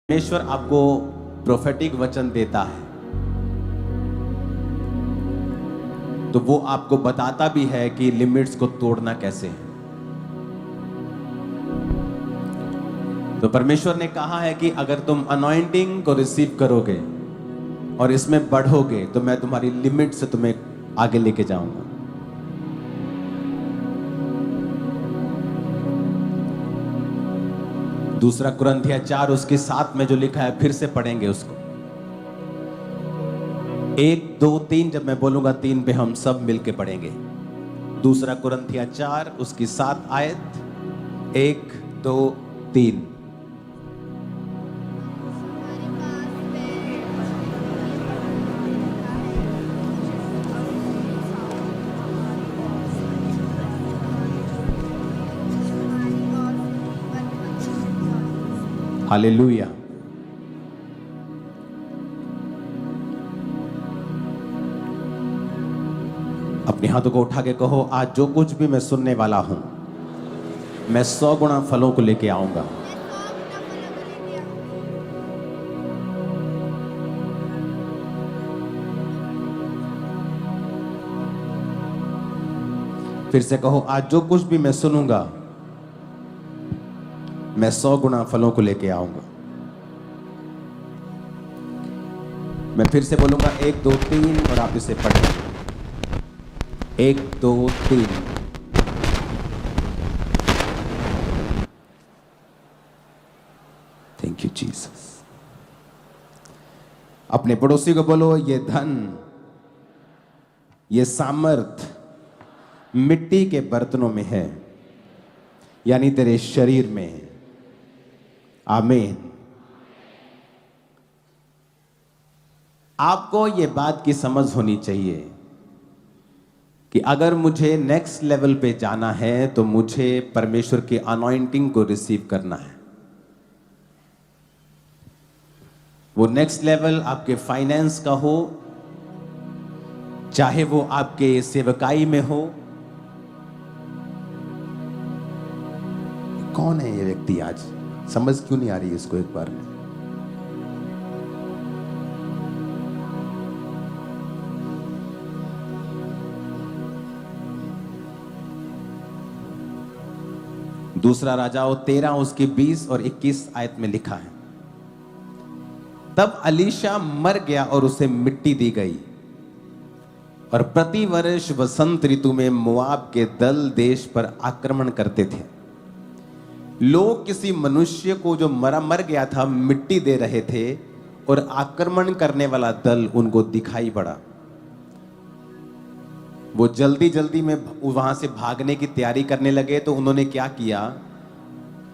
परमेश्वर आपको प्रोफेटिक वचन देता है तो वो आपको बताता भी है कि लिमिट्स को तोड़ना कैसे है। तो परमेश्वर ने कहा है कि अगर तुम अनॉइंटिंग को रिसीव करोगे और इसमें बढ़ोगे तो मैं तुम्हारी लिमिट से तुम्हें आगे लेके जाऊंगा। दूसरा कुरिन्थियों 4 उसके 7 में जो लिखा है, फिर से पढ़ेंगे उसको। 1 2 3 जब मैं बोलूंगा 3 पे हम सब मिलके पढ़ेंगे। दूसरा कुरिन्थियों 4 उसकी 7 आयत 1 2 3। हालेलुया। अपने हाथों को उठा के कहो, आज जो कुछ भी मैं सुनने वाला हूं मैं 100 गुना फलों को लेके आऊंगा। फिर से कहो, आज जो कुछ भी मैं सुनूंगा मैं 100 गुना फलों को लेके आऊंगा। मैं फिर से बोलूंगा 1 2 3 और आप इसे पढ़ें। 1 2 3। Thank you Jesus. अपने पड़ोसी को बोलो, ये धन ये सामर्थ मिट्टी के बर्तनों में है, यानी तेरे शरीर में है। आमीन। आपको यह बात की समझ होनी चाहिए कि अगर मुझे नेक्स्ट लेवल पे जाना है तो मुझे परमेश्वर की अनॉइंटिंग को रिसीव करना है। वो नेक्स्ट लेवल आपके फाइनेंस का हो, चाहे वो आपके सेवकाई में हो। कौन है ये व्यक्ति? आज समझ क्यों नहीं आ रही इसको? एक बार में दूसरा राजाओं 13 उसकी 20 और 21 आयत में लिखा है, तब अलीशा मर गया और उसे मिट्टी दी गई। और प्रति वर्ष वसंत ऋतु में मोआब के दल देश पर आक्रमण करते थे। लोग किसी मनुष्य को जो मर गया था मिट्टी दे रहे थे और आक्रमण करने वाला दल उनको दिखाई पड़ा। वो जल्दी जल्दी में वहां से भागने की तैयारी करने लगे। तो उन्होंने क्या किया,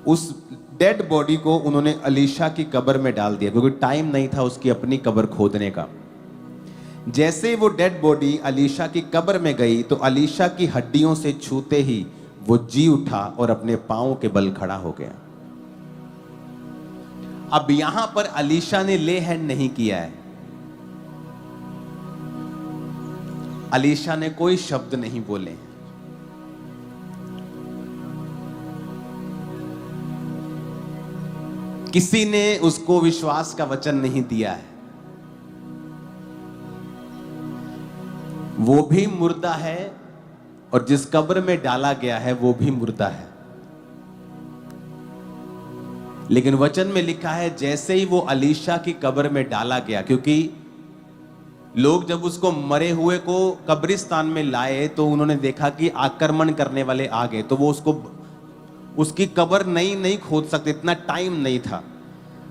उस डेड बॉडी को उन्होंने अलीशा की कब्र में डाल दिया, क्योंकि टाइम नहीं था उसकी अपनी कब्र खोदने का। जैसे वो डेड बॉडी अलीशा की कब्र में गई तो अलीशा की हड्डियों से छूते ही वो जी उठा और अपने पांव के बल खड़ा हो गया। अब यहां पर अलीशा ने ले हैंड नहीं किया है, अलीशा ने कोई शब्द नहीं बोले। किसी ने उसको विश्वास का वचन नहीं दिया है। वो भी मुर्दा है और जिस कब्र में डाला गया है वो भी मुर्दा है। लेकिन वचन में लिखा है जैसे ही वो अलीशा की कब्र में डाला गया, क्योंकि लोग जब उसको मरे हुए को कब्रिस्तान में लाए तो उन्होंने देखा कि आक्रमण करने वाले आ गए, तो वो उसकी कब्र नहीं खोद सकते, इतना टाइम नहीं था।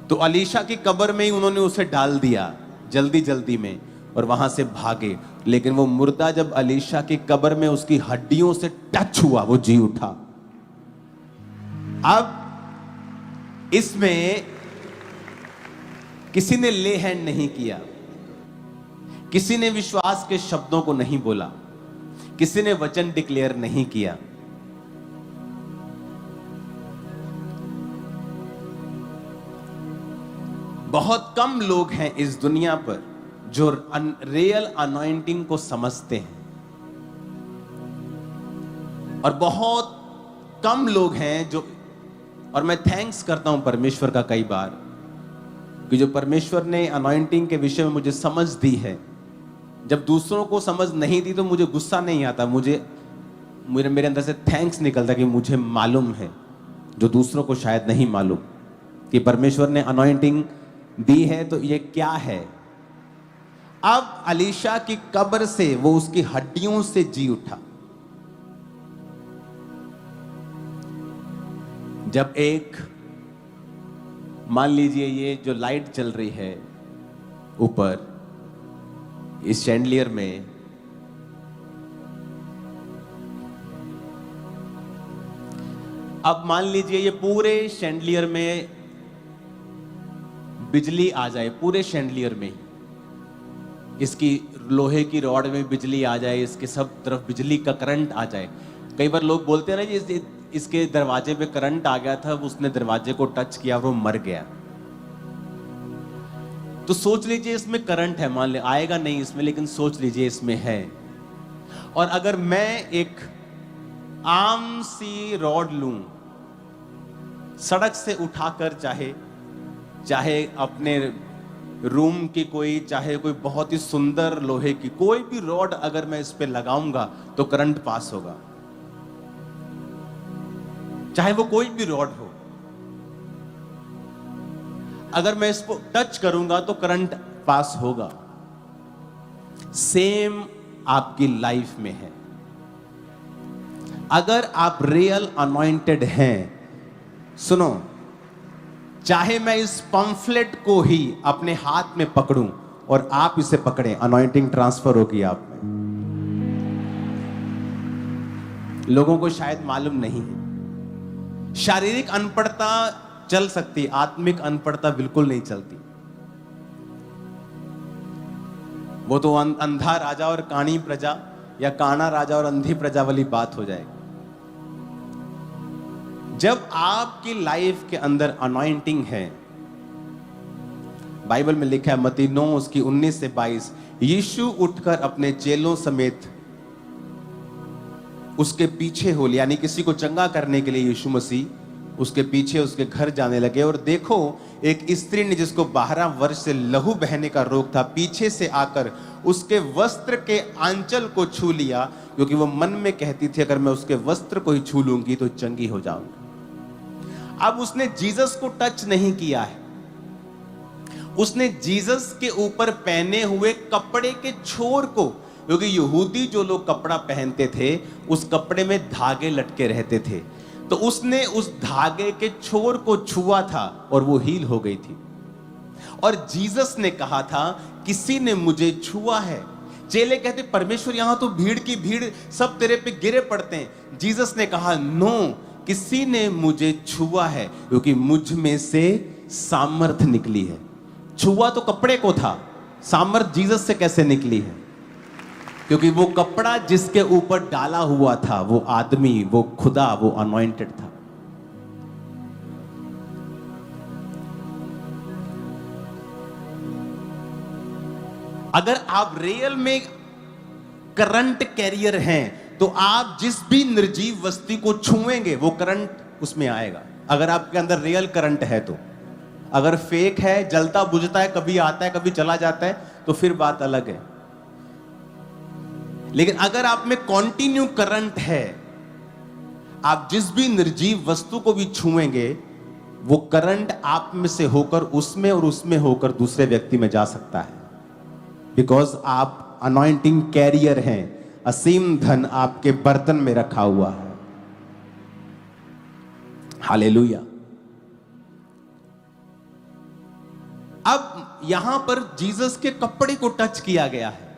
तो अलीशा की कब्र में ही उन्होंने उसे डाल दिया जल्दी जल्दी में और वहां से भागे। लेकिन वो मुर्दा जब अलीशा की कब्र में उसकी हड्डियों से टच हुआ वो जी उठा। अब इसमें किसी ने ले हैंड नहीं किया, किसी ने विश्वास के शब्दों को नहीं बोला, किसी ने वचन डिक्लेयर नहीं किया। बहुत कम लोग हैं इस दुनिया पर जो रियल अनॉइंटिंग को समझते हैं, और बहुत कम लोग हैं जो, और मैं थैंक्स करता हूं परमेश्वर का कई बार कि जो परमेश्वर ने अनॉइंटिंग के विषय में मुझे समझ दी है, जब दूसरों को समझ नहीं दी तो मुझे गुस्सा नहीं आता, मेरे अंदर से थैंक्स निकलता कि मुझे मालूम है जो दूसरों को शायद नहीं मालूम, कि परमेश्वर ने अनॉइंटिंग दी है तो ये क्या है। अब अलीशा की कब्र से वो उसकी हड्डियों से जी उठा। जब एक, मान लीजिए ये जो लाइट चल रही है ऊपर इस शैंडलियर में, अब मान लीजिए ये पूरे शैंडलियर में बिजली आ जाए, पूरे शैंडलियर में इसकी लोहे की रॉड में बिजली आ जाए, इसके सब तरफ बिजली का करंट आ जाए। कई बार लोग बोलते हैं ना जी इसके दरवाजे पे करंट आ गया था, उसने दरवाजे को टच किया और वो मर गया। तो सोच लीजिए इसमें करंट है, मान ले आएगा नहीं इसमें, लेकिन सोच लीजिए इसमें है। और अगर मैं एक आम सी रॉड लूं, सड़क से उठाकर, चाहे अपने रूम की कोई, चाहे कोई बहुत ही सुंदर लोहे की कोई भी रॉड अगर मैं इस पे लगाऊंगा तो करंट पास होगा, चाहे वो कोई भी रॉड हो। अगर मैं इसको टच करूंगा तो करंट पास होगा। सेम आपकी लाइफ में है। अगर आप रियल अनॉइंटेड हैं, सुनो, चाहे मैं इस पंफलेट को ही अपने हाथ में पकड़ूं और आप इसे पकड़ें, अनॉइंटिंग ट्रांसफर होगी आप में। लोगों को शायद मालूम नहीं है। शारीरिक अनपढ़ता चल सकती, आत्मिक अनपढ़ता बिल्कुल नहीं चलती। वो तो अंधा राजा और काणी प्रजा, या काना राजा और अंधी प्रजा वाली बात हो जाएगी। जब आपकी लाइफ के अंदर अनॉइंटिंग है, बाइबल में लिखा है मत्ती 9 उसकी 19 से 22, यीशु उठकर अपने चेलों समेत उसके पीछे हो, यानी किसी को चंगा करने के लिए यीशु मसीह उसके पीछे उसके घर जाने लगे। और देखो, एक स्त्री ने जिसको 12 वर्ष से लहू बहने का रोग था, पीछे से आकर उसके वस्त्र के आंचल को छू लिया, क्योंकि वो मन में कहती थी अगर मैं उसके वस्त्र को ही छू लूंगी तो चंगी हो जाऊंगी। अब उसने जीसस को टच नहीं किया है, उसने जीसस के ऊपर पहने हुए कपड़े के छोर को, क्योंकि यहूदी जो लोग कपड़ा पहनते थे उस कपड़े में धागे लटके रहते थे, तो उसने उस धागे के छोर को छुआ था और वो हील हो गई थी। और जीसस ने कहा था किसी ने मुझे छुआ है। चेले कहते परमेश्वर यहां तो भीड़ की भीड़ सब तेरे पे गिरे पड़ते हैं। जीसस ने कहा नो, किसी ने मुझे छुआ है क्योंकि मुझ में से सामर्थ निकली है। छुआ तो कपड़े को था, सामर्थ जीसस से कैसे निकली है? क्योंकि वो कपड़ा जिसके ऊपर डाला हुआ था, वो आदमी, वो खुदा, वो अनॉइंटेड था। अगर आप रियल में करंट कैरियर हैं तो आप जिस भी निर्जीव वस्तु को छुएंगे वो करंट उसमें आएगा। अगर आपके अंदर रियल करंट है तो। अगर फेक है, जलता बुझता है, कभी आता है कभी चला जाता है, तो फिर बात अलग है। लेकिन अगर आप में कॉन्टिन्यू करंट है, आप जिस भी निर्जीव वस्तु को भी छुएंगे वो करंट आप में से होकर उसमें और उसमें होकर दूसरे व्यक्ति में जा सकता है। बिकॉज आप अनॉइंटिंग कैरियर हैं। असीम धन आपके बर्तन में रखा हुआ है। हालेलुया। अब यहां पर जीसस के कपड़े को टच किया गया है।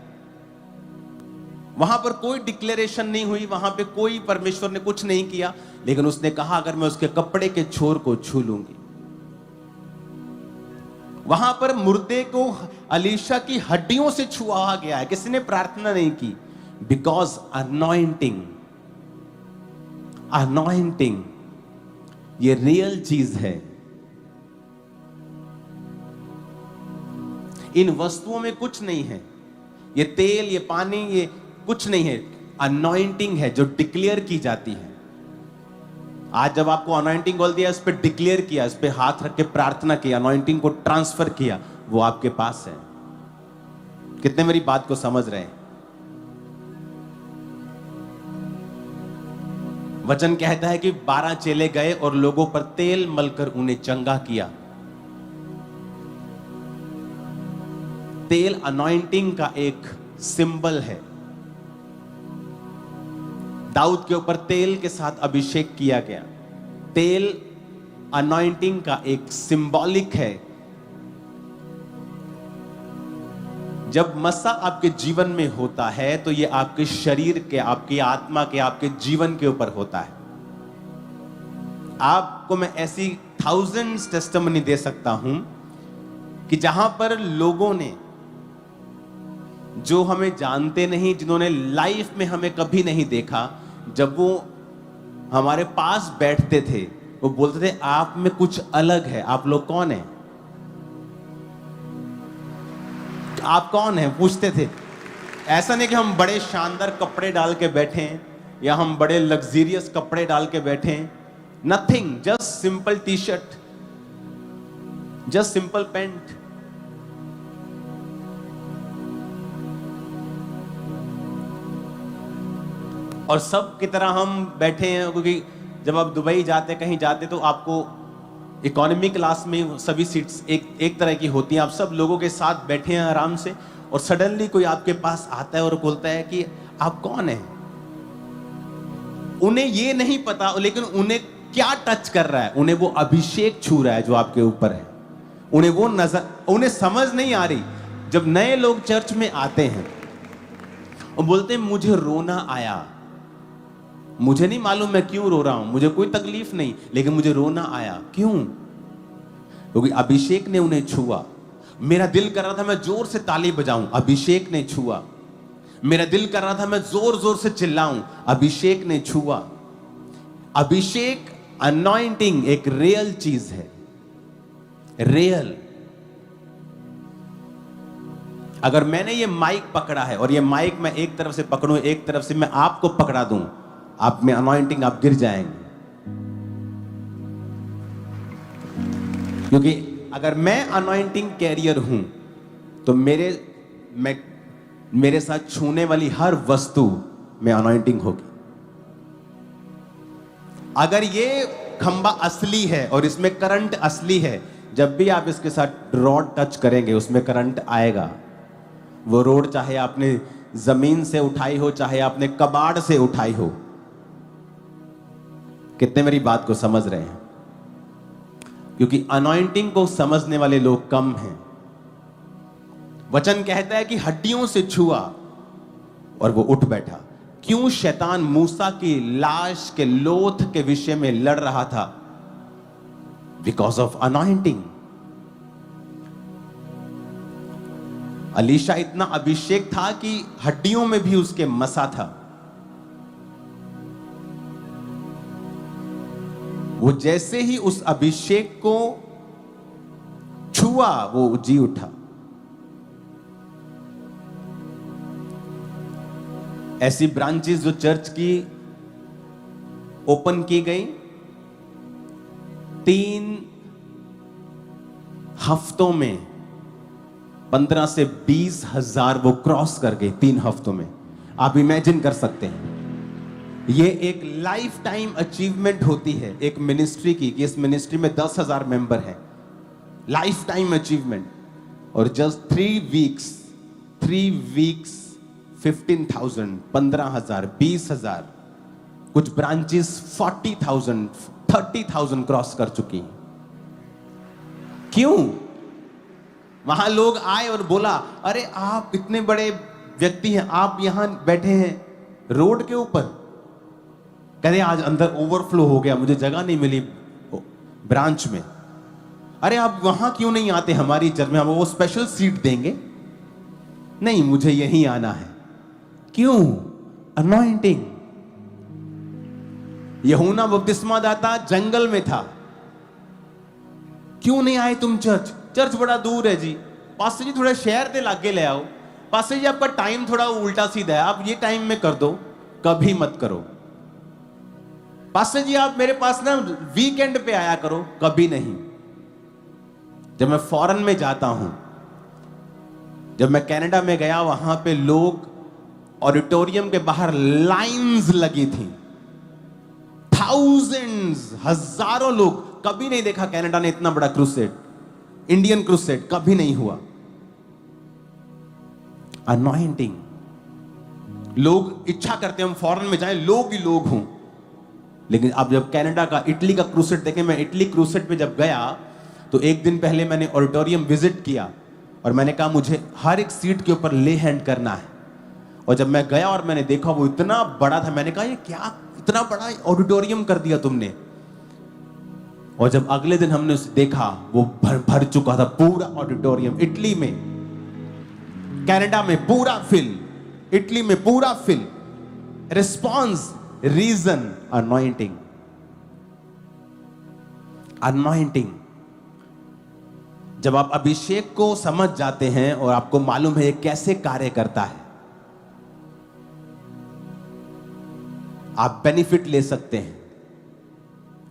वहां पर कोई डिक्लेरेशन नहीं हुई, वहां पे कोई परमेश्वर ने कुछ नहीं किया, लेकिन उसने कहा अगर मैं उसके कपड़े के छोर को छू लूंगी। वहां पर मुर्दे को अलीशा की हड्डियों से छुआ गया है, किसी ने प्रार्थना नहीं की। बिकॉज अनॉइंटिंग, अनॉइंटिंग ये रियल चीज है। इन वस्तुओं में कुछ नहीं है, ये तेल, ये पानी, ये कुछ नहीं है। अनॉइंटिंग है जो डिक्लेयर की जाती है। आज जब आपको अनॉइंटिंग ऑयल दिया, इस पे डिक्लेयर किया, इस पे हाथ रख के प्रार्थना की, अनॉइंटिंग को ट्रांसफर किया, वो आपके पास है। कितने मेरी बात को समझ रहे हैं? वचन कहता है कि 12 चेले गए और लोगों पर तेल मलकर उन्हें चंगा किया। तेल अनॉइंटिंग का एक सिंबल है। दाऊद के ऊपर तेल के साथ अभिषेक किया गया। तेल अनॉइंटिंग का एक सिंबॉलिक है। जब मसा आपके जीवन में होता है तो ये आपके शरीर के, आपकी आत्मा के, आपके जीवन के ऊपर होता है। आपको मैं ऐसी थाउजेंड्स टेस्टिमनी दे सकता हूं कि जहां पर लोगों ने, जो हमें जानते नहीं, जिन्होंने लाइफ में हमें कभी नहीं देखा, जब वो हमारे पास बैठते थे, वो बोलते थे आप में कुछ अलग है। आप लोग कौन हैं? आप कौन हैं पूछते थे। ऐसा नहीं कि हम बड़े शानदार कपड़े डाल के बैठे हैं या हम बड़े लग्जरियस कपड़े डाल के बैठे हैं। Nothing, just simple T shirt, just simple pant. और सब की तरह हम बैठे हैं, क्योंकि जब आप दुबई जाते, कहीं जाते, तो आपको इकोनॉमी क्लास में सभी सीट्स एक तरह की होती हैं। आप सब लोगों के साथ बैठे हैं आराम से, और सडनली कोई आपके पास आता है और बोलता है कि आप कौन हैं। उन्हें ये नहीं पता, लेकिन उन्हें क्या टच कर रहा है, उन्हें वो अभिषेक छू रहा है जो आपके ऊपर है। उन्हें वो नजर, उन्हें समझ नहीं आ रही। जब नए लोग चर्च में आते हैं और बोलते हैं मुझे रोना आया, मुझे नहीं मालूम मैं क्यों रो रहा हूं, मुझे कोई तकलीफ नहीं, लेकिन मुझे रोना आया। क्यों? क्योंकि अभिषेक ने उन्हें छुआ। मेरा दिल कर रहा था मैं जोर से ताली बजाऊं, अभिषेक ने छुआ। मेरा दिल कर रहा था मैं जोर जोर से चिल्लाऊं, अभिषेक ने छुआ। अभिषेक, अनॉइंटिंग एक रियल चीज है, रियल। अगर मैंने ये माइक पकड़ा है और ये माइक मैं एक तरफ से पकड़ूं, एक तरफ से मैं आपको पकड़ा दूं, आप में अनॉइंटिंग, आप गिर जाएंगे। क्योंकि अगर मैं अनॉइंटिंग कैरियर हूं तो मेरे साथ छूने वाली हर वस्तु में अनॉइंटिंग होगी। अगर ये खंबा असली है और इसमें करंट असली है, जब भी आप इसके साथ रॉड टच करेंगे उसमें करंट आएगा। वो रोड चाहे आपने जमीन से उठाई हो, चाहे आपने कबाड़ से उठाई हो। कितने मेरी बात को समझ रहे हैं? क्योंकि अनॉइंटिंग को समझने वाले लोग कम हैं। वचन कहता है कि हड्डियों से छुआ और वो उठ बैठा। क्यों शैतान मूसा की लाश के लोथ के विषय में लड़ रहा था? Because of anointing. अलीशा इतना अभिषेक था कि हड्डियों में भी उसके मसा था। वो जैसे ही उस अभिषेक को छुआ, वो जी उठा। ऐसी ब्रांचेस जो चर्च की ओपन की गई, 3 हफ्तों में 15 से 20 हजार वो क्रॉस कर गए 3 हफ्तों में। आप इमेजिन कर सकते हैं। ये एक लाइफ टाइम अचीवमेंट होती है एक मिनिस्ट्री की, कि इस मिनिस्ट्री में 10,000 मेंबर हैं। Life time achievement. और जस्ट 3 वीक्स 15,000, 15,000, 20,000, कुछ ब्रांचेस 40,000, 30,000 क्रॉस कर चुकी हैं। क्यों? वहां लोग आए और बोला, अरे आप इतने बड़े व्यक्ति हैं, आप यहां बैठे हैं रोड के ऊपर। कहते आज अंदर ओवरफ्लो हो गया, मुझे जगह नहीं मिली ब्रांच में। अरे आप वहां क्यों नहीं आते हमारी चर्च में, हम वो स्पेशल सीट देंगे। नहीं, मुझे यहीं आना है। क्यों? अनॉइंटिंग। यूहन्ना बपतिस्मा दाता जंगल में था। क्यों नहीं आए तुम चर्च? चर्च बड़ा दूर है जी। पास्टर जी थोड़ा शहर के लागे ले आओ। पास्टर जी आपका टाइम थोड़ा उल्टा सीधा है, आप ये टाइम में कर दो। कभी मत करो। पास्टर जी आप मेरे पास ना वीकेंड पे आया करो, कभी नहीं। जब मैं फॉरेन में जाता हूं, जब मैं कनाडा में गया, वहां पे लोग ऑडिटोरियम के बाहर लाइंस लगी थी, थाउजेंड्स, हजारों लोग। कभी नहीं देखा कनाडा ने इतना बड़ा क्रूसेड, इंडियन क्रूसेड कभी नहीं हुआ। अनॉइंटिंग, लोग इच्छा करते हैं हम फॉरेन में जाएं, लोग ही लोग हों। लेकिन अब जब कनाडा का, इटली का क्रूसेड देखें, मैं इटली क्रूसेड पे जब गया तो एक दिन पहले मैंने ऑडिटोरियम विजिट किया और मैंने कहा मुझे हर एक सीट के ऊपर ले हैंड करना है। और जब मैं गया और मैंने देखा वो इतना बड़ा था, मैंने कहा ये क्या इतना बड़ा ऑडिटोरियम कर दिया तुमने। और जब अगले दिन हमने उसे देखा, वो भर चुका था पूरा ऑडिटोरियम। इटली में, कनाडा में पूरा फिल, इटली में पूरा fill. Response, reason, anointing. Anointing, जब आप अभिषेक को समझ जाते हैं और आपको मालूम है ये कैसे कार्य करता है, आप बेनिफिट ले सकते हैं।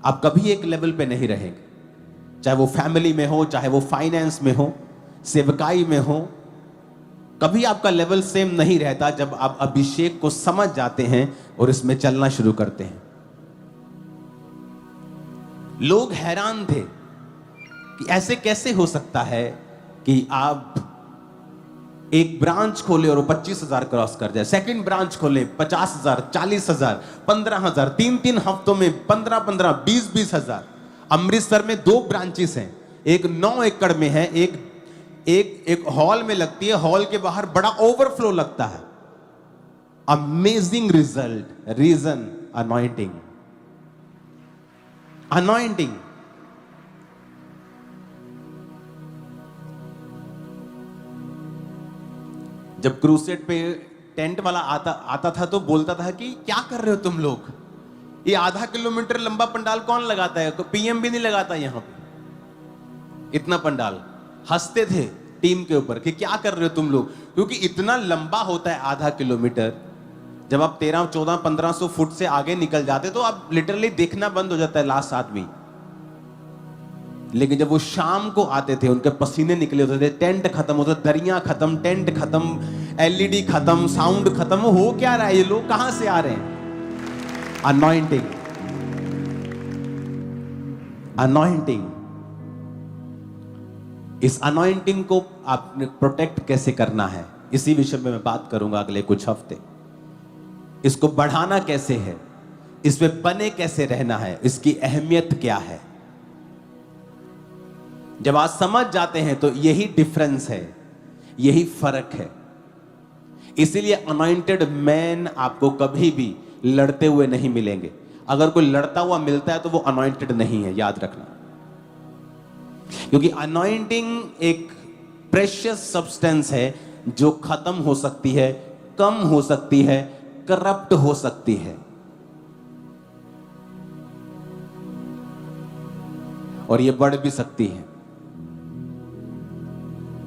आप कभी एक लेवल पे नहीं रहेंगे, चाहे वो फैमिली में हो, चाहे वो फाइनेंस में हो, सेवकाई में हो, कभी आपका लेवल सेम नहीं रहता जब आप अभिषेक को समझ जाते हैं और इसमें चलना शुरू करते हैं। लोग हैरान थे कि ऐसे कैसे हो सकता है कि आप एक ब्रांच खोले और 25,000 क्रॉस कर जाए, सेकंड ब्रांच खोले 50,000, 40,000, 15,000, 3 हफ्तों में 15,15, 20,000। अमृतसर में 2 ब्रांचेस हैं, एक 9 एकड़ में है, एक हॉल में लगती है, हॉल के बाहर बड़ा ओवरफ्लो लगता है। Amazing result, reason, anointing. Anointing. जब क्रूसेड पे टेंट वाला आता था तो बोलता था कि क्या कर रहे हो तुम लोग, ये आधा किलोमीटर लंबा पंडाल कौन लगाता है, पीएम भी नहीं लगाता यहां पे इतना पंडाल। हंसते थे टीम के ऊपर कि क्या कर रहे हो तुम लोग, क्योंकि इतना लंबा होता है आधा किलोमीटर। जब आप 13, 14, 1500 फुट से आगे निकल जाते तो आप लिटरली देखना बंद हो जाता है लास्ट आदमी। लेकिन जब वो शाम को आते थे, उनके पसीने निकले होते थे, टेंट खत्म होता, दरियां खत्म, टेंट खत्म, एलईडी खत्म, साउंड खत्म, हो क्या रहा है, ये लोग कहां से आ रहे हैं। अनॉइंटिंग। अनॉइंटिंग। इस अनॉइंटिंग को आपने प्रोटेक्ट कैसे करना है, इसी विषय में मैं बात करूंगा अगले कुछ हफ्ते। इसको बढ़ाना कैसे है, इस पे बने कैसे रहना है, इसकी अहमियत क्या है। जब आप समझ जाते हैं तो यही डिफरेंस है, यही फर्क है। इसीलिए अनॉइंटेड मैन आपको कभी भी लड़ते हुए नहीं मिलेंगे। अगर कोई लड़ता हुआ मिलता है तो वो अनॉइंटेड नहीं है, याद रखना। क्योंकि अनॉइंटिंग एक प्रेशियस सब्सटेंस है जो खत्म हो सकती है, कम हो सकती है, करप्ट हो सकती है, और ये बढ़ भी सकती है।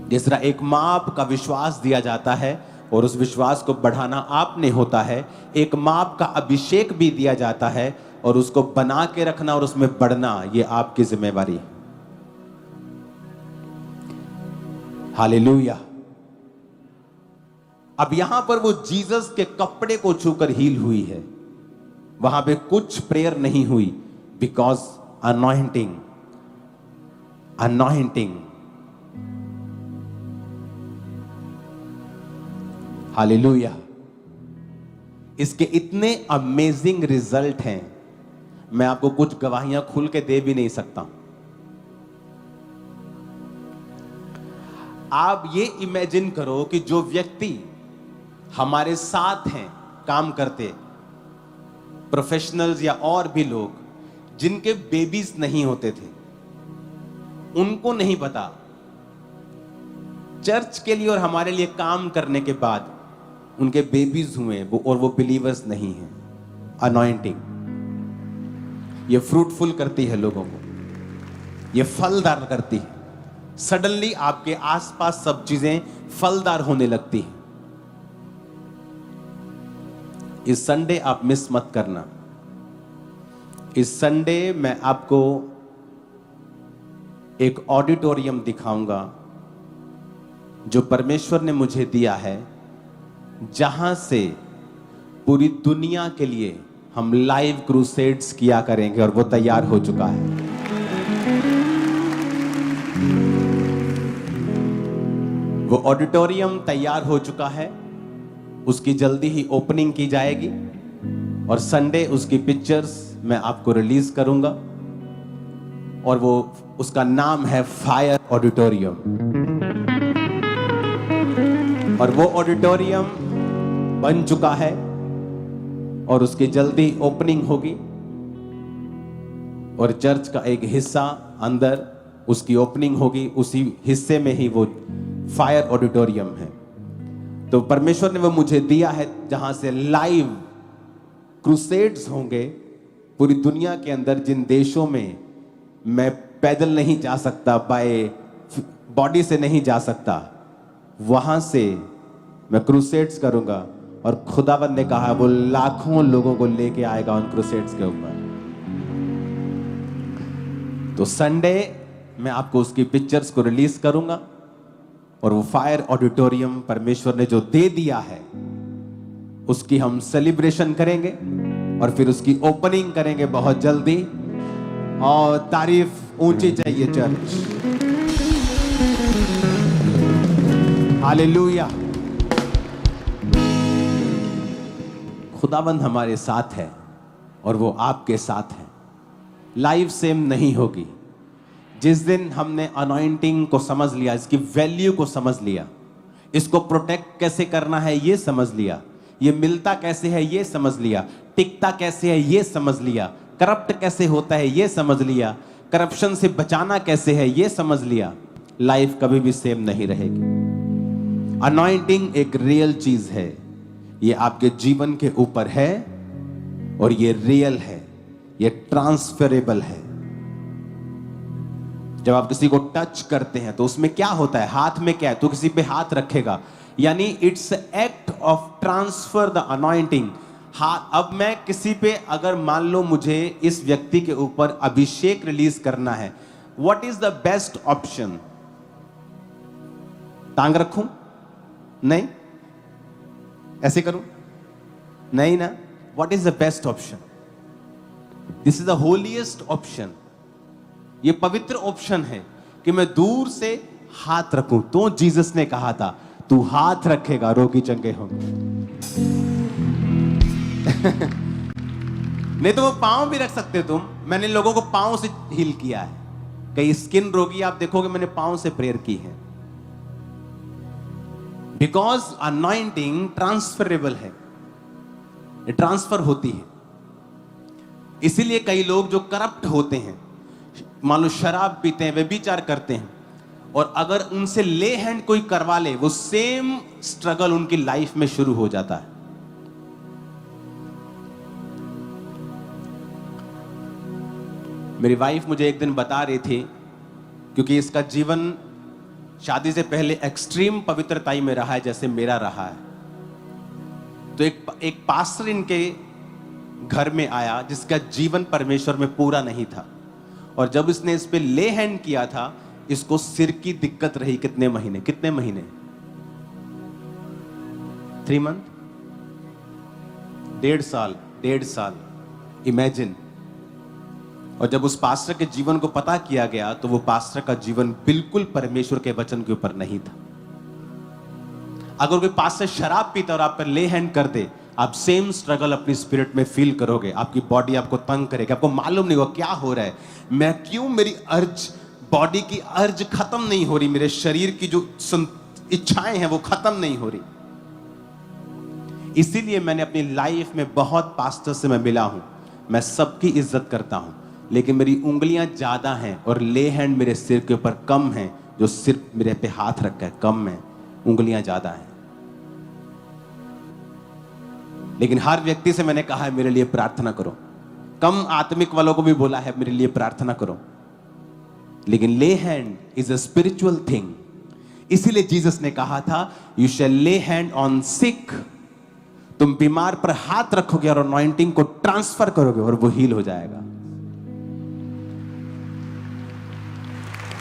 जिस तरह एक माप का विश्वास दिया जाता है और उस विश्वास को बढ़ाना आपने होता है, एक माप का अभिषेक भी दिया जाता है और उसको बना के रखना और उसमें बढ़ना, ये आपकी जिम्मेवारी है। हालेलुया। अब यहां पर वो जीसस के कपड़े को छूकर हील हुई है, वहां पे कुछ प्रेयर नहीं हुई, बिकॉज अनॉइंटिंग। अनॉइंटिंग। हालेलुया। इसके इतने अमेजिंग रिजल्ट हैं, मैं आपको कुछ गवाहियां खुल के दे भी नहीं सकता। आप ये इमेजिन करो कि जो व्यक्ति हमारे साथ हैं, काम करते, प्रोफेशनल्स या और भी लोग जिनके बेबीज नहीं होते थे, उनको नहीं पता चर्च के लिए और हमारे लिए काम करने के बाद उनके बेबीज हुए वो, और वो बिलीवर्स नहीं हैं। अनॉइंटिंग ये फ्रूटफुल करती है लोगों को, ये फलदार करती है। सडनली आपके आसपास सब चीजें फलदार होने लगती हैं। इस संडे आप मिस मत करना। इस संडे मैं आपको एक ऑडिटोरियम दिखाऊंगा जो परमेश्वर ने मुझे दिया है, जहां से पूरी दुनिया के लिए हम लाइव क्रूसेड्स किया करेंगे, और वो तैयार हो चुका है। वो ऑडिटोरियम तैयार हो चुका है, उसकी जल्दी ही ओपनिंग की जाएगी और संडे उसकी पिक्चर्स मैं आपको रिलीज करूंगा, और वो उसका नाम है फायर ऑडिटोरियम। और वो ऑडिटोरियम बन चुका है और उसकी जल्दी ओपनिंग होगी, और चर्च का एक हिस्सा अंदर उसकी ओपनिंग होगी, उसी हिस्से में ही वो फायर ऑडिटोरियम है। तो परमेश्वर ने वो मुझे दिया है जहां से लाइव क्रूसेड्स होंगे पूरी दुनिया के अंदर। जिन देशों में मैं पैदल नहीं जा सकता, बाय बॉडी से नहीं जा सकता, वहां से मैं क्रूसेड्स करूंगा, और खुदावंद ने कहा वो लाखों लोगों को लेके आएगा उन क्रूसेड्स के ऊपर। तो संडे मैं आपको उसकी पिक्चर्स को रिलीज करूंगा, और वो फायर ऑडिटोरियम परमेश्वर ने जो दे दिया है उसकी हम सेलिब्रेशन करेंगे, और फिर उसकी ओपनिंग करेंगे बहुत जल्दी। और तारीफ ऊंची चाहिए चर्च। हालेलुया। खुदाबंद हमारे साथ है और वो आपके साथ है। लाइफ सेम नहीं होगी। जिस दिन हमने अनॉइंटिंग को समझ लिया, इसकी वैल्यू को समझ लिया, इसको प्रोटेक्ट कैसे करना है ये समझ लिया, ये मिलता कैसे है ये समझ लिया, टिकता कैसे है ये समझ लिया, करप्ट कैसे होता है ये समझ लिया, करप्शन से बचाना कैसे है ये समझ लिया, लाइफ कभी भी सेम नहीं रहेगी। अनॉइंटिंग एक रियल चीज है, ये आपके जीवन के ऊपर है और ये रियल है, ये ट्रांसफरेबल है। जब आप किसी को टच करते हैं तो उसमें क्या होता है, हाथ में क्या है, तो किसी पे हाथ रखेगा, यानी it's act of transfer the anointing. हाँ, अब मैं किसी पे अगर मान लो मुझे इस व्यक्ति के ऊपर अभिषेक रिलीज करना है, what is the best option? टांग रखूं? नहीं। ऐसे करूं? नहीं ना। What is the best option? This is the holiest option. ये पवित्र ऑप्शन है कि मैं दूर से हाथ रखूं। तो जीसस ने कहा था तू हाथ रखेगा रोगी चंगे होंगे। नहीं तो वो पांव भी रख सकते तुम। मैंने लोगों को पांव से हील किया है। कई स्किन रोगी आप देखोगे मैंने पांव से प्रेयर की है। बिकॉज अनॉइंटिंग ट्रांसफरेबल है, ये ट्रांसफर होती है। इसीलिए कई लोग जो करप्ट होते हैं, मान लो शराब पीते हैं, व्यभिचार करते हैं, और अगर उनसे ले हैंड कोई करवा ले, वो सेम स्ट्रगल उनकी लाइफ में शुरू हो जाता है। मेरी वाइफ मुझे एक दिन बता रही थी, क्योंकि इसका जीवन शादी से पहले एक्सट्रीम पवित्रताई में रहा है जैसे मेरा रहा है। तो एक पास्टर इनके घर में आया जिसका जीवन परमेश्वर में पूरा नहीं था, और जब इसने इस पे ले हैंड किया था, इसको सिर की दिक्कत रही कितने महीने 3 मंथ, 1.5 साल इमेजिन। और जब उस पास्टर के जीवन को पता किया गया तो वो पास्टर का जीवन बिल्कुल परमेश्वर के वचन के ऊपर नहीं था। अगर कोई पास्टर शराब पीता और आप पर ले हैंड कर दे, आप सेम स्ट्रगल अपनी स्पिरिट में फील करोगे। आपकी बॉडी आपको तंग करेगी, आपको मालूम नहीं होगा क्या हो रहा है, मैं क्यों, मेरी अर्ज, बॉडी की अर्ज खत्म नहीं हो रही, मेरे शरीर की जो इच्छाएं हैं वो खत्म नहीं हो रही। इसीलिए मैंने अपनी लाइफ में बहुत पास्टर से मैं मिला हूं, मैं सबकी इज्जत करता हूं, लेकिन मेरी उंगलियां ज्यादा हैं और ले हैंड मेरे सिर के ऊपर कम है। जो सिर मेरे पे हाथ रखा है कम है, उंगलियां ज्यादा हैं। लेकिन हर व्यक्ति से मैंने कहा है मेरे लिए प्रार्थना करो। कम आत्मिक वालों को भी बोला है मेरे लिए प्रार्थना करो। लेकिन ले hand is a spiritual thing. इसीलिए जीसस ने कहा था यू शैल ले हैंड ऑन सिक। तुम बीमार पर हाथ रखोगे और अनॉइंटिंग को ट्रांसफर करोगे और वो हील हो जाएगा।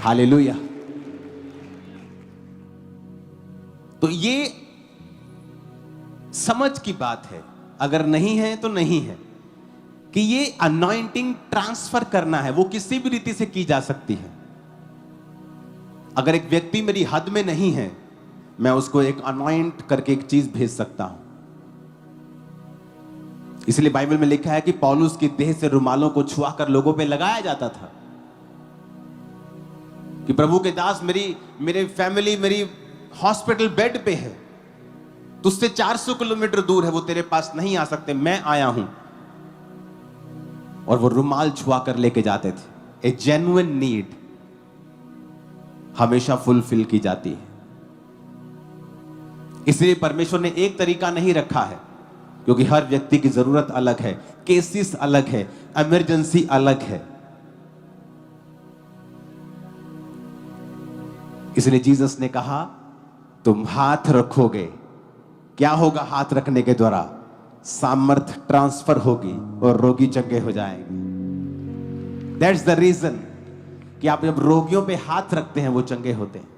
हालेलुया। तो ये समझ की बात है, अगर नहीं है तो नहीं है, कि ये अनॉइंटिंग ट्रांसफर करना है, वो किसी भी रीति से की जा सकती है। अगर एक व्यक्ति मेरी हद में नहीं है, मैं उसको एक अनॉइंट करके एक चीज भेज सकता हूं। इसलिए बाइबल में लिखा है कि पौलुस की देह से रुमालों को छुआ कर लोगों पे लगाया जाता था कि प्रभु के दास, मेरी फैमिली मेरी हॉस्पिटल बेड पे है, तुझसे 400 किलोमीटर दूर है, वो तेरे पास नहीं आ सकते, मैं आया हूं। और वो रुमाल छुआ कर लेके जाते थे। ए जेन्युइन नीड हमेशा फुलफिल की जाती है। इसलिए परमेश्वर ने एक तरीका नहीं रखा है, क्योंकि हर व्यक्ति की जरूरत अलग है, केसेस अलग है, इमरजेंसी अलग है। इसलिए जीसस ने कहा, तुम हाथ रखोगे, क्या होगा हाथ रखने के द्वारा? सामर्थ ट्रांसफर होगी और रोगी चंगे हो जाएंगे। दैट्स द रीजन कि आप जब रोगियों पे हाथ रखते हैं वो चंगे होते हैं।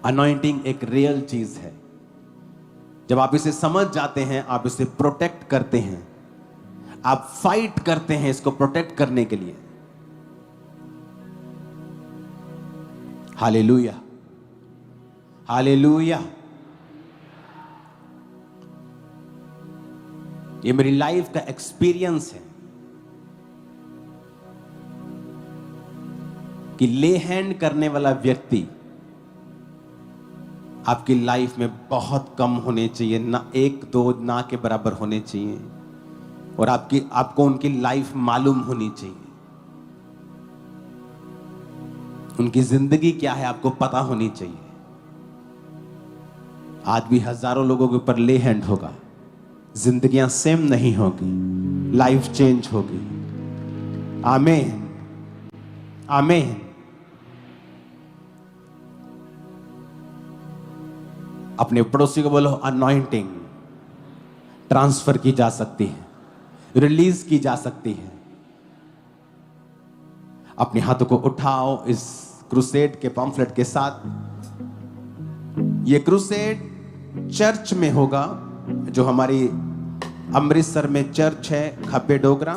अनॉइंटिंग एक रियल चीज है। जब आप इसे समझ जाते हैं, आप इसे प्रोटेक्ट करते हैं, आप फाइट करते हैं इसको प्रोटेक्ट करने के लिए। Hallelujah, hallelujah. ये मेरी लाइफ का एक्सपीरियंस है कि ले हैंड करने वाला व्यक्ति आपकी लाइफ में बहुत कम होने चाहिए, ना एक दो ना के बराबर होने चाहिए, और आपको उनकी लाइफ मालूम होनी चाहिए। उनकी जिंदगी क्या है आपको पता होनी चाहिए। आज भी हजारों लोगों के ऊपर ले हैंड होगा, जिंदगियां सेम नहीं होगी, लाइफ चेंज होगी। आमीन, आमीन। अपने पड़ोसी को बोलो, अनॉइंटिंग ट्रांसफर की जा सकती है, रिलीज की जा सकती है। अपने हाथों को उठाओ इस क्रूसेड के पम्फलेट के साथ। यह क्रूसेड चर्च में होगा, जो हमारी अमृतसर में चर्च है, खब्बे डोगरा।